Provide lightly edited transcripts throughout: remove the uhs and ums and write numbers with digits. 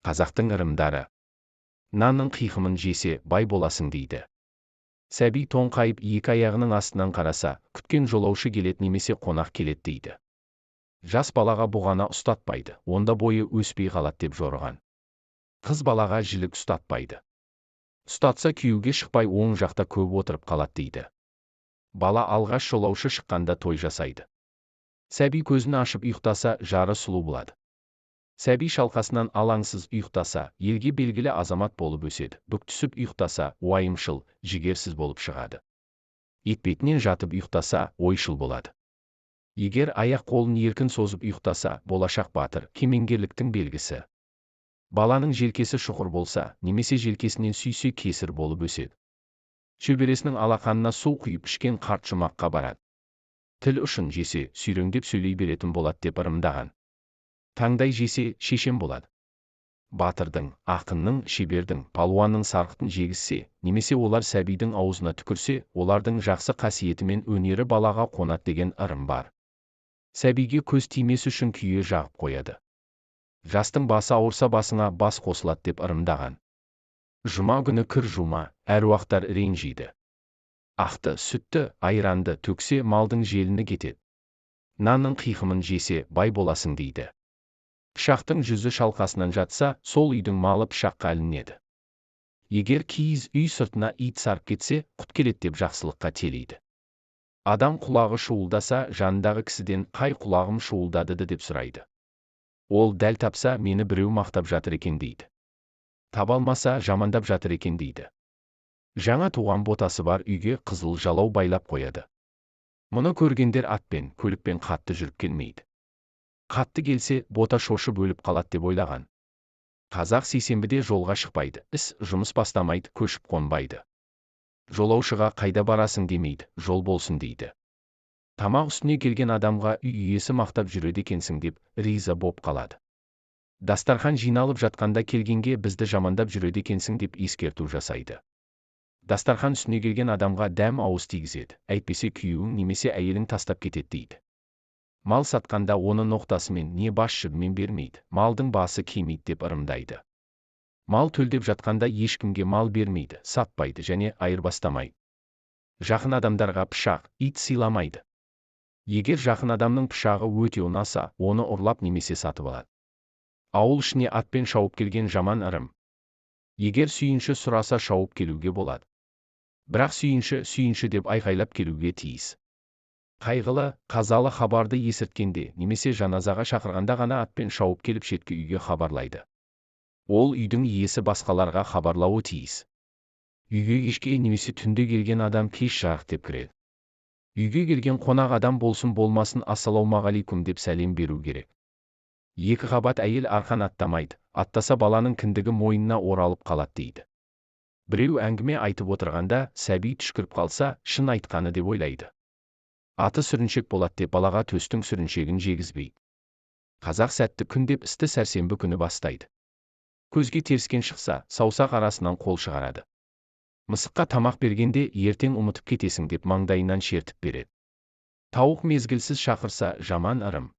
Қазақтың ырымдары. Нанның қиқымын жесе, бай боласың дейді. Сәби тоңқайып екі аяғының астынан қараса, күткен жолаушы келет немесе қонақ келет дейді. Жас балаға бұғана ұстатпайды, онда бойы өспей қалады деп жорыған. Қыз балаға жілік ұстатпайды. Ұстатса күйеуге шықпай оң жақта көп отырып қалады дейді. Бала алғаш жолаушы шыққанда той жасайды. Сәби көзін ашып ұйықтаса, жары сұлу болады. Сәби шалқасынан алаңсыз ұйықтаса, елге белгілі азамат болып өседі. Бүк түсіп ұйықтаса, уайымшыл, жігерсіз болып шығады. Етбетінен жатып ұйықтаса, ойшыл болады. Егер аяқ қолын еркін созып ұйықтаса, болашақ батыр, кемеңгерліктің белгісі. Баланың желкесі шұқыр болса, немесе желкесінен сүйсе кесір болып өседі. Шөбересінің алақанына су құйып ішкен қарт жұмаққа барады. Тіл ұшын жесе, сүйреңдеп сөйлей беретін болады деп ырымдаған. Таңдай жесе, шешен болады. Батырдың, ақынның, шебердің, палуанның сарқытын жегізсе, немесе олар сәбидің аузына түкірсе, олардың жақсы қасиеті мен өнері балаға қонады деген ырым бар. Сәбиге көз тимес үшін күйе жағып қояды. Жастың басы ауырса басыңа бас қосылады деп ырымдаған. Жұма күні кір жума, әруақтар ренжиді. Ақты, сүтті, айранды төксе, малдың желіні кетеді. Нанның қиқымын жесе, бай боласың дейді. Пышақтың жүзі шалқасынан жатса, сол үйдің малы пышаққа ілінеді. Егер киіз үй сыртына ит сарып кетсе, құт келеді деп жақсылыққа телейді. Адам құлағы шуылдаса, жанындағы кісіден қай құлағым шуылдады деп сұрайды. Ол дәл тапса, мені біреу мақтап жатыр екен дейді. Таба алмаса, жамандап жатыр екен дейді. Жаңа туған ботасы бар үйге қызыл жалау байлап қояды. Мұны көргендер атпен, көлікпен қатты жүріп келмейді. Қатты келсе, бота шошып өліп қалады деп ойлаған. Қазақ сейсенбіде жолға шықпайды, іс, жұмыс бастамайды, көшіп қонбайды. Жолаушыға қайда барасың демейді, жол болсын дейді. Тамақ үстіне келген адамға үй иесі мақтап жүреді екенсің деп, риза боп қалады. Дастархан жиналып жатқанда келгенге бізді жамандап жүреді екенсің деп ескерту жасайды. Дастархан үстіне келген адамға дәм ауыз тигізеді, әйтпесе күйеуің немесе әйелің тастап кетеді дейді. Мал сатқанда оны ноқтасымен не бас жібімен бермейді, малдың басы кемейді деп ырымдайды. Мал төлдеп жатқанда ешкімге мал бермейді, сатпайды және айырбастамайды. Жақын адамдарға пышақ, ит сыйламайды. Егер жақын адамның пышағы өте ұнаса, оны ұрлап немесе сатып алады. Ауыл ішіне атпен шауып келген жаман ырым. Егер сүйінші сұраса шауып келуге болады. Бірақ сүйінші деп айқайлап келуге тиіс. Қайғылы, қазалы хабарды есірткенде немесе жаназаға шақырғанда ғана атпен шауып келіп шеткі үйге хабарлайды. Ол үйдің иесі басқаларға хабарлауы тиіс. Үйге кешке немесе түнде келген адам кеш жарық деп кіреді. Үйге келген қонақ адам болсын болмасын ассалаумағалейкум деп сәлем беру керек. Екі қабат әйел арқан аттамайды, аттаса баланың кіндігі мойнына оралып қалады дейді. Біреу әңгіме айтып отырғанда, сәби түшкіріп қалса, шын айтқаны деп ойлайды. Аты сүріншек болады деп балаға төстің сүріншегін жегізбейді. Қазақ сәтті күн деп істі сәрсенбі күні бастайды. Көзге теріскен шықса, саусақ арасынан қол шығарады. Мысыққа тамақ бергенде ертең ұмытып кетесің деп маңдайынан шертіп береді. Тауық мезгілсіз шақырса, жаман ырым.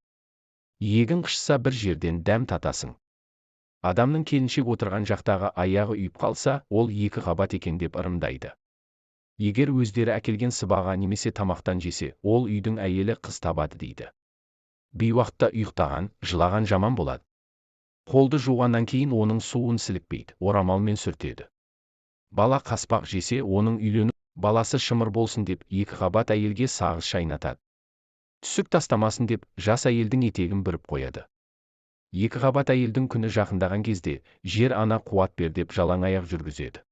Егін қышса бір жерден дәм татасың. Адамның келіншек отырған жақтағы аяғы үйіп қалса, ол екі қабат екен деп ырымдайды. Егер өздері әкелген сыбаға немесе тамақтан жесе, ол үйдің әйелі қыз табады дейді. Бейуақытта ұйықтаған, жылаған жаман болады. Қолды жуғаннан кейін оның суын сілікпейді, орамалмен сүртеді. Бала қаспақ жесе, оның үйлену баласы шымыр болсын деп, екі қабат әйелге сағыз шайнатады. Түсік тастамасын деп, жас әйелдің етегін бүріп қояды. Екі қабат әйелдің күні жақындаған кезде, жер ана қуат бер деп жалаң аяқ жүргізеді.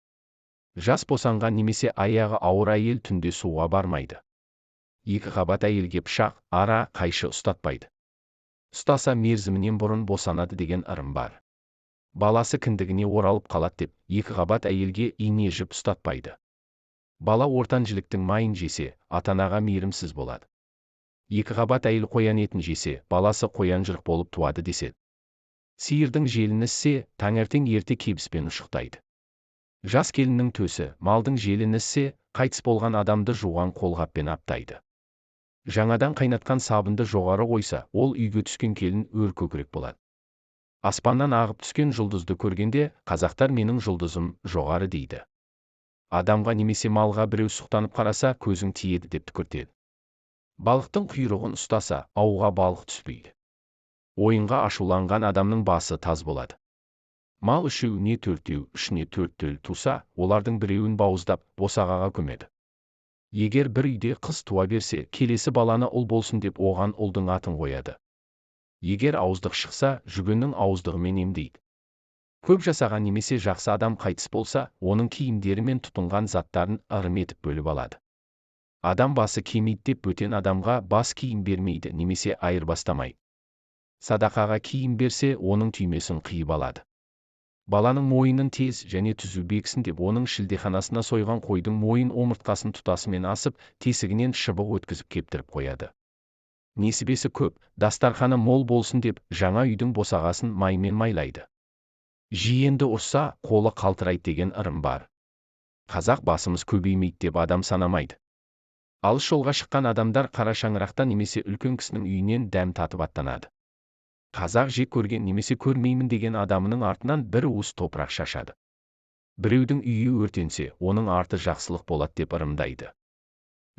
Жас босанған немесе аяғы ауыр әйел түнде суға бармайды. Екі қабат әйелге пышақ, ара, қайшы ұстатпайды. Ұстаса мерзімінен бұрын босанады деген ырым бар. Баласы кіндігіне оралып қалады деп, екі қабат әйелге ине жіп ұстатпайды. Бала ортан жіліктің майын жесе, ата-анаға мейірімсіз болады. Екі қабат әйел қоян етін жесе, баласы қоян жырық болып туады деседі. Сиырдың желіні іссе, таңертең ерте кебіспен ұшықтайды. Жас келіннің төсі, малдың желіні іссе, қайтыс болған адамды жуған қолғаппен аптайды. Жаңадан қайнатқан сабынды жоғары қойса, ол үйге түскен келін өр көкірек болады. Аспаннан ағып түскен жұлдызды көргенде, қазақтар менің жұлдызым жоғары дейді. Адамға немесе малға біреу сұқтанып қараса, көзің тиеді деп түкіртеді. Балықтың құйрығын ұстаса, ауға балық түспейді. Ойынға ашуланған адамның басы таз болады. Мал үшеуіне төртеу, үшіне төрт туса, олардың біреуін бауыздап, босағаға көмеді. Егер бір үйде қыз туа берсе, келесі баланы ұл болсын деп оған ұлдың атын қояды. Егер ауыздық шықса, жүгеннің ауыздығымен емдейді. Көп жасаған немесе жақсы адам қайтыс болса, оның киімдері мен тұтынған заттарын ырым етіп бөліп алады. Адам басы кемейді деп бөтен адамға бас киім бермейді немесе айырбастамайды. Садақаға киім берсе, оның түймесін қиып алады. Баланың мойынын тез және түзу бексін деп оның шілдеханасына сойған қойдың мойын омыртқасын тұтасымен асып, тесігінен шыбық өткізіп кептіріп қояды. Несібесі көп, дастарханы мол болсын деп жаңа үйдің босағасын маймен майлайды. Жиенді ұрса, қолы қалтырайды деген ырым бар. Қазақ басымыз көбеймейді деп адам санамайды. Алыс жолға шыққан адамдар қара шаңырақта немесе үлкен кісінің үйінен дәм татып аттанады. Қазақ жек көрген немесе көрмеймін деген адамының артынан бір уыс топырақ шашады. Біреудің үйі өртенсе, оның арты жақсылық болады деп ырымдайды.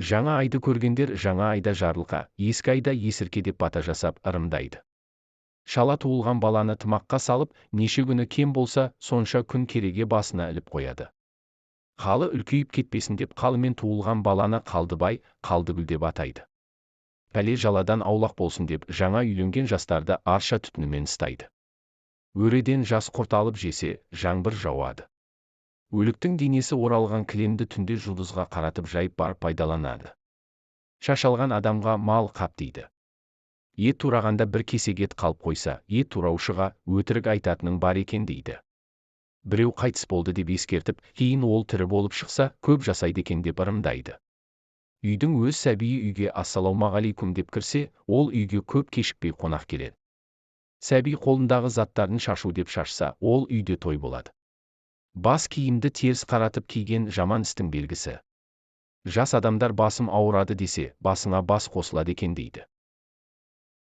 Жаңа айды көргендер жаңа айда жарылқа, ескі айда есірке деп бата жасап ырымдайды. Шала туылған баланы тымаққа салып, неше күні кем болса, сонша күн кереге басына іліп қояды. Қалы үлкейіп кетпесін деп қалымен туылған баланы Қалдыбай, Қалдыгүл деп атайды. Пәле жаладан аулақ болсын деп жаңа үйленген жастарды арша түтінімен ұстайды. Өреден жас құрт алып жесе, жаңбыр жауады. Өліктің денесі оралған кілемді түнде жұлдызға қаратып жайып барып пайдаланады. Шашалған адамға мал қап дейді. Ет турағанда бір кесек ет қалып қойса, ет тураушыға өтірік айтатының бар екен дейді. Біреу қайтыс болды деп ескертіп, кейін ол тірі болып шықса, көп жасайды екен деп ырымдайды. Үйдің өз сәбиі үйге ассалаумағалейкум деп кірсе, ол үйге көп кешікпей қонақ келеді. Сәби қолындағы заттарын шашу деп шашса, ол үйде той болады. Бас киімді теріс қаратып киген жаман істің белгісі. Жас адамдар басым ауырады десе, басыңа бас қосылады екен дейді.